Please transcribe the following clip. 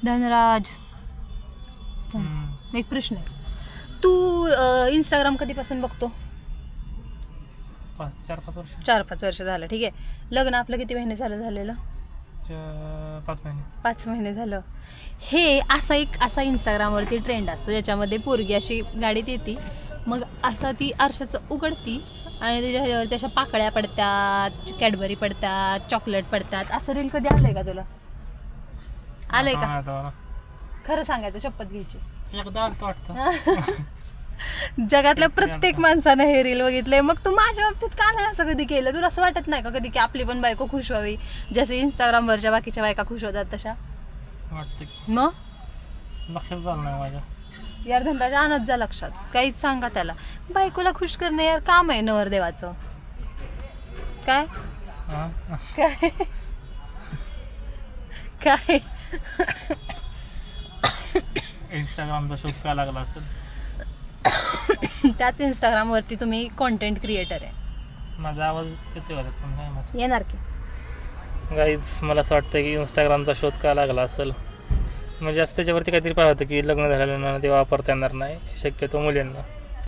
धनराज, एक प्रश्न आहे. तू इंस्टाग्राम कधीपासून बघतो? 4-5 वर्ष. 4-5 वर्ष झालं. ठीक आहे. लग्न आपलं किती महिने झालेलं? 5 महिने. 5 महिने झालं. हे असा इंस्टाग्रामवरती ट्रेंड असतो ज्याच्यामध्ये पोरगी अशी गाडीत येते, मग असा ती आरशाचं उघडती आणि त्याच्या ह्याच्यावरती अशा पाकळ्या पडतात, कॅडबरी पडतात, चॉकलेट पडतात. असं रील कधी आलंय का तुला? आलंय का? खरं सांगायचं, शपथ घ्यायची. एकदा आलतं वाटतं. जगातल्या प्रत्येक माणसानं हे रील बघितले. मग तू माझ्या बाबतीत का नाही असं कधी केलं? तुला असं वाटत नाही का कधी की आपली पण बायको खुश व्हावी, जसे इंस्टाग्रामवरच्या बाकीच्या बायका खुश होतात तशा? वाटतं. मग लक्षात झालं नाही माझ्या. यार धनराज, आणत जा लक्षात. काहीच सांगा त्याला. बायकोला खुश करणं यार काम आहे नवरदेवाचं. काय काय काय इंस्टाग्रामचा शोध काय लागला असेल. त्याच इंस्टाग्रामवरती तुम्ही कॉन्टेंट क्रिएटर आहे. माझा आवाज येतोय का पण काय माहिती. येणार की गाईज, मला असं वाटतं की इंस्टाग्रामचा शोध का लागला असेल. म्हणजे असं त्याच्यावरती काहीतरी पाहिजे होतं की लग्न झालेलं ते वापरता येणार नाही शक्यतो मुलींना.